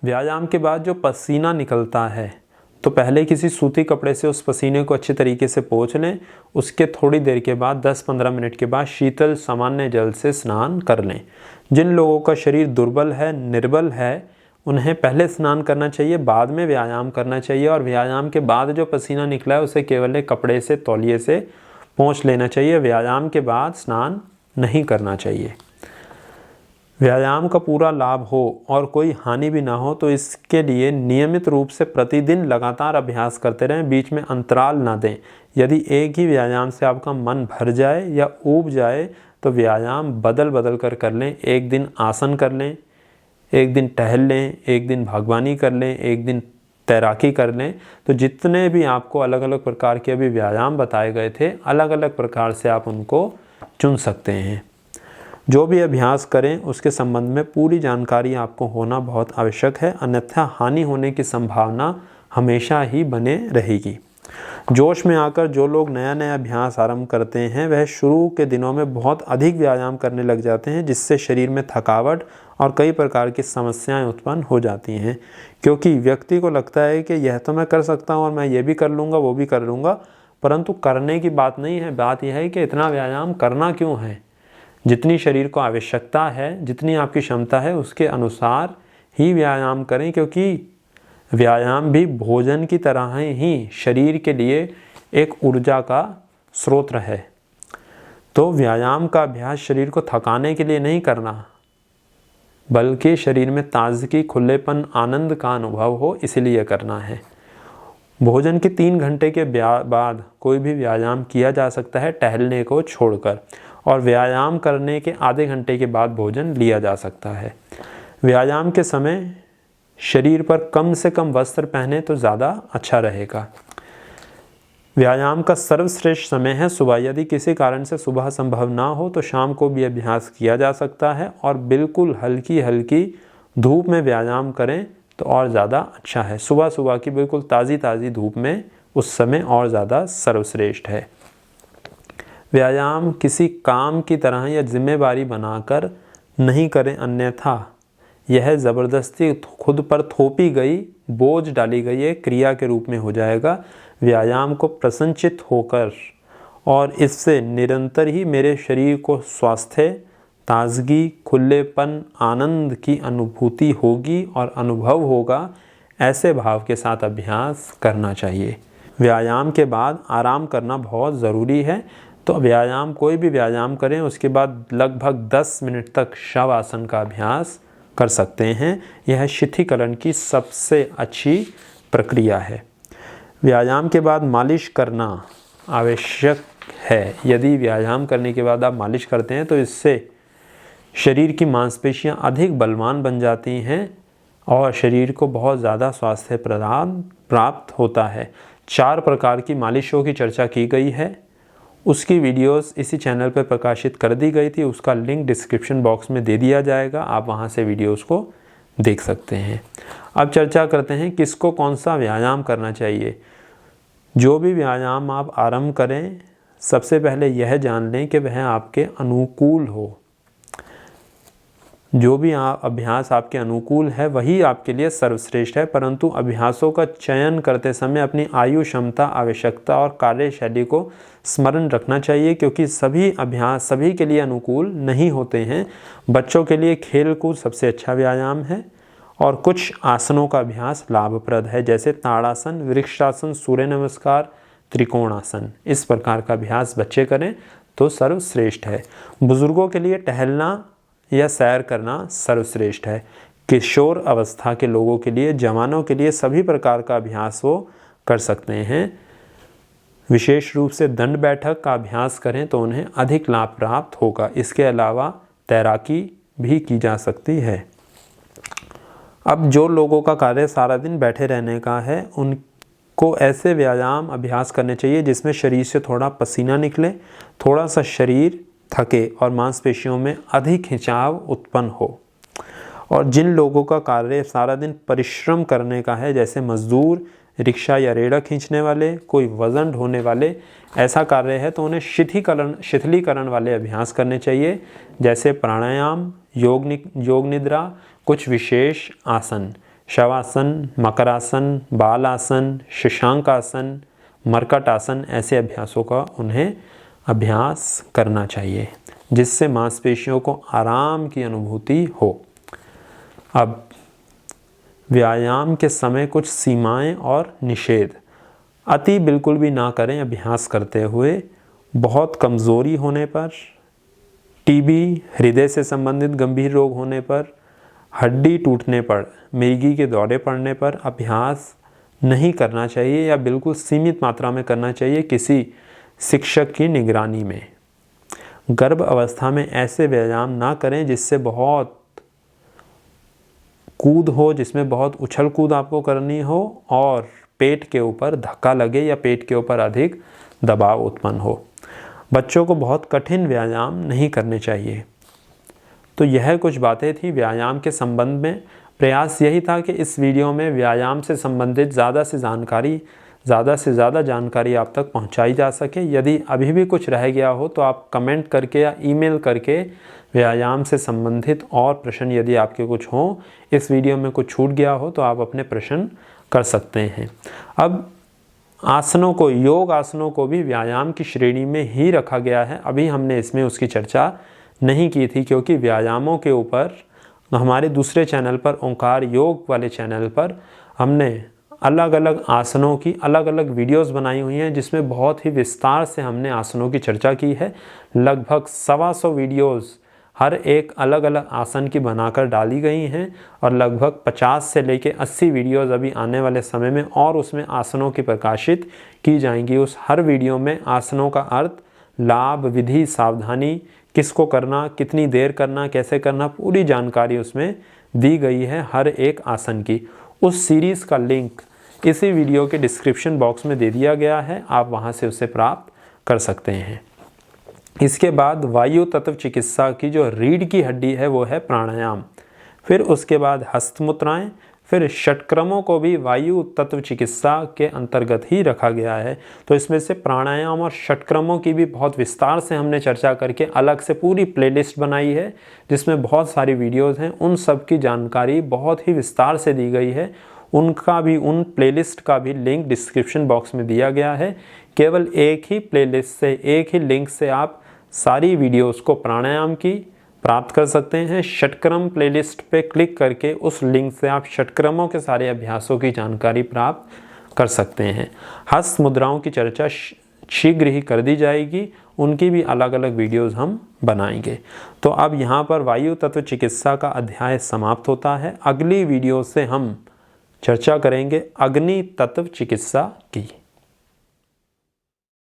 व्यायाम के बाद जो पसीना निकलता है तो पहले किसी सूती कपड़े से उस पसीने को अच्छी तरीके से पोंछ लें। उसके थोड़ी देर के बाद 10-15 मिनट के बाद शीतल सामान्य जल से स्नान कर लें। जिन लोगों का शरीर दुर्बल है, निर्बल है, उन्हें पहले स्नान करना चाहिए, बाद में व्यायाम करना चाहिए। और व्यायाम के बाद जो पसीना निकला है उसे केवल एक कपड़े से, तौलिए से पोंछ लेना चाहिए। व्यायाम के बाद स्नान नहीं करना चाहिए। व्यायाम का पूरा लाभ हो और कोई हानि भी ना हो तो इसके लिए नियमित रूप से प्रतिदिन लगातार अभ्यास करते रहें, बीच में अंतराल ना दें। यदि एक ही व्यायाम से आपका मन भर जाए या ऊब जाए तो व्यायाम बदल बदल कर लें। एक दिन आसन कर लें, एक दिन टहल लें, एक दिन बागवानी कर लें, एक दिन तैराकी कर लें। तो जितने भी आपको अलग अलग प्रकार के अभी व्यायाम बताए गए थे, अलग अलग प्रकार से आप उनको चुन सकते हैं। जो भी अभ्यास करें उसके संबंध में पूरी जानकारी आपको होना बहुत आवश्यक है, अन्यथा हानि होने की संभावना हमेशा ही बने रहेगी। जोश में आकर जो लोग नया नया अभ्यास आरंभ करते हैं वह शुरू के दिनों में बहुत अधिक व्यायाम करने लग जाते हैं, जिससे शरीर में थकावट और कई प्रकार की समस्याएं उत्पन्न हो जाती हैं। क्योंकि व्यक्ति को लगता है कि यह तो मैं कर सकता हूँ और मैं ये भी कर लूँगा, वो भी कर लूँगा, परंतु करने की बात नहीं है। बात यह है कि इतना व्यायाम करना क्यों है। जितनी शरीर को आवश्यकता है, जितनी आपकी क्षमता है, उसके अनुसार ही व्यायाम करें, क्योंकि व्यायाम भी भोजन की तरह ही शरीर के लिए एक ऊर्जा का स्रोत है। तो व्यायाम का अभ्यास शरीर को थकाने के लिए नहीं करना, बल्कि शरीर में ताजगी, खुलेपन, आनंद का अनुभव हो, इसलिए करना है। भोजन के 3 घंटे के बाद कोई भी व्यायाम किया जा सकता है, टहलने को छोड़कर, और व्यायाम करने के आधे घंटे के बाद भोजन लिया जा सकता है। व्यायाम के समय शरीर पर कम से कम वस्त्र पहने तो ज़्यादा अच्छा रहेगा। व्यायाम का सर्वश्रेष्ठ समय है सुबह। यदि किसी कारण से सुबह संभव ना हो तो शाम को भी अभ्यास किया जा सकता है, और बिल्कुल हल्की हल्की धूप में व्यायाम करें तो और ज़्यादा अच्छा है। सुबह सुबह की बिल्कुल ताज़ी ताज़ी धूप में उस समय और ज़्यादा सर्वश्रेष्ठ है। व्यायाम किसी काम की तरह या जिम्मेवारी बनाकर नहीं करें, अन्यथा यह ज़बरदस्ती खुद पर थोपी गई, बोझ डाली गई एक क्रिया के रूप में हो जाएगा। व्यायाम को प्रसन्नचित होकर और इससे निरंतर ही मेरे शरीर को स्वास्थ्य, ताजगी, खुलेपन, आनंद की अनुभूति होगी और अनुभव होगा, ऐसे भाव के साथ अभ्यास करना चाहिए। व्यायाम के बाद आराम करना बहुत ज़रूरी है। तो व्यायाम, कोई भी व्यायाम करें उसके बाद लगभग 10 मिनट तक शव आसन का अभ्यास कर सकते हैं। यह शिथिलीकरण की सबसे अच्छी प्रक्रिया है। व्यायाम के बाद मालिश करना आवश्यक है। यदि व्यायाम करने के बाद आप मालिश करते हैं तो इससे शरीर की मांसपेशियां अधिक बलवान बन जाती हैं और शरीर को बहुत ज़्यादा स्वास्थ्य प्रदान प्राप्त होता है। 4 प्रकार की मालिशों की चर्चा की गई है, उसकी वीडियोस इसी चैनल पर प्रकाशित कर दी गई थी। उसका लिंक डिस्क्रिप्शन बॉक्स में दे दिया जाएगा, आप वहां से वीडियोस को देख सकते हैं। अब चर्चा करते हैं किसको कौन सा व्यायाम करना चाहिए। जो भी व्यायाम आप आरंभ करें, सबसे पहले यह जान लें कि वह आपके अनुकूल हो। जो भी अभ्यास आपके अनुकूल है वही आपके लिए सर्वश्रेष्ठ है, परंतु अभ्यासों का चयन करते समय अपनी आयु, क्षमता, आवश्यकता और कार्यशैली को स्मरण रखना चाहिए, क्योंकि सभी अभ्यास सभी के लिए अनुकूल नहीं होते हैं। बच्चों के लिए खेलकूद सबसे अच्छा व्यायाम है और कुछ आसनों का अभ्यास लाभप्रद है, जैसे ताड़ासन, वृक्षासन, सूर्य नमस्कार, त्रिकोणासन। इस प्रकार का अभ्यास बच्चे करें तो सर्वश्रेष्ठ है। बुजुर्गों के लिए टहलना या सैर करना सर्वश्रेष्ठ है। किशोर अवस्था के लोगों के लिए, जवानों के लिए सभी प्रकार का अभ्यास वो कर सकते हैं। विशेष रूप से दंड बैठक का अभ्यास करें तो उन्हें अधिक लाभ प्राप्त होगा। इसके अलावा तैराकी भी की जा सकती है। अब जो लोगों का कार्य सारा दिन बैठे रहने का है, उनको ऐसे व्यायाम अभ्यास करने चाहिए जिसमें शरीर से थोड़ा पसीना निकले, थोड़ा सा शरीर थके और मांसपेशियों में अधिक खिंचाव उत्पन्न हो। और जिन लोगों का कार्य सारा दिन परिश्रम करने का है, जैसे मजदूर, रिक्शा या रेड़ा खींचने वाले, कोई वजन ढोने वाले, ऐसा कार्य है तो उन्हें शिथिलीकरण वाले अभ्यास करने चाहिए, जैसे प्राणायाम, योग निद्रा, कुछ विशेष आसन। शवासन, मकरासन, बालासन, शशांक आसन, मरकट आसन, ऐसे अभ्यासों का उन्हें अभ्यास करना चाहिए जिससे मांसपेशियों को आराम की अनुभूति हो। अब व्यायाम के समय कुछ सीमाएं और निषेध। अति बिल्कुल भी ना करें अभ्यास करते हुए। बहुत कमज़ोरी होने पर, टीबी, हृदय से संबंधित गंभीर रोग होने पर, हड्डी टूटने पर, मिर्गी के दौरे पड़ने पर अभ्यास नहीं करना चाहिए या बिल्कुल सीमित मात्रा में करना चाहिए किसी शिक्षक की निगरानी में। गर्भ अवस्था में ऐसे व्यायाम ना करें जिससे बहुत कूद हो, जिसमें बहुत उछल कूद आपको करनी हो और पेट के ऊपर धक्का लगे या पेट के ऊपर अधिक दबाव उत्पन्न हो। बच्चों को बहुत कठिन व्यायाम नहीं करने चाहिए। तो यह कुछ बातें थी व्यायाम के संबंध में। प्रयास यही था कि इस वीडियो में व्यायाम से संबंधित ज़्यादा से ज़्यादा जानकारी आप तक पहुंचाई जा सके। यदि अभी भी कुछ रह गया हो तो आप कमेंट करके या ईमेल करके व्यायाम से संबंधित और प्रश्न यदि आपके कुछ हों, इस वीडियो में कुछ छूट गया हो तो आप अपने प्रश्न कर सकते हैं। अब आसनों को, योग आसनों को भी व्यायाम की श्रेणी में ही रखा गया है। अभी हमने इसमें उसकी चर्चा नहीं की थी क्योंकि व्यायामों के ऊपर हमारे दूसरे चैनल पर, ओंकार योग वाले चैनल पर, हमने अलग अलग आसनों की अलग अलग वीडियोस बनाई हुई हैं जिसमें बहुत ही विस्तार से हमने आसनों की चर्चा की है। लगभग 125 वीडियोस हर एक अलग अलग आसन की बनाकर डाली गई हैं और लगभग 50 से लेकर 80 वीडियोस अभी आने वाले समय में और उसमें आसनों की प्रकाशित की जाएंगी। उस हर वीडियो में आसनों का अर्थ, लाभ, विधि, सावधानी, किसको करना, कितनी देर करना, कैसे करना, पूरी जानकारी उसमें दी गई है हर एक आसन की। उस सीरीज़ का लिंक इसी वीडियो के डिस्क्रिप्शन बॉक्स में दे दिया गया है, आप वहां से उसे प्राप्त कर सकते हैं। इसके बाद वायु तत्व चिकित्सा की जो रीढ़ की हड्डी है वो है प्राणायाम। फिर उसके बाद हस्तमुद्राएं, फिर षटक्रमों को भी वायु तत्व चिकित्सा के अंतर्गत ही रखा गया है। तो इसमें से प्राणायाम और षटक्रमों की भी बहुत विस्तार से हमने चर्चा करके अलग से पूरी प्लेलिस्ट बनाई है जिसमें बहुत सारी वीडियोस हैं। उन सब की जानकारी बहुत ही विस्तार से दी गई है। उनका भी, उन प्लेलिस्ट का भी लिंक डिस्क्रिप्शन बॉक्स में दिया गया है। केवल एक ही प्लेलिस्ट से, एक ही लिंक से आप सारी वीडियोस को प्राणायाम की प्राप्त कर सकते हैं। षटक्रम प्लेलिस्ट पे क्लिक करके उस लिंक से आप षटक्रमों के सारे अभ्यासों की जानकारी प्राप्त कर सकते हैं। हस्त मुद्राओं की चर्चा शीघ्र ही कर दी जाएगी, उनकी भी अलग अलग वीडियोस हम बनाएंगे। तो अब यहाँ पर वायु तत्व चिकित्सा का अध्याय समाप्त होता है। अगली वीडियो से हम चर्चा करेंगे अग्नि तत्व चिकित्सा की।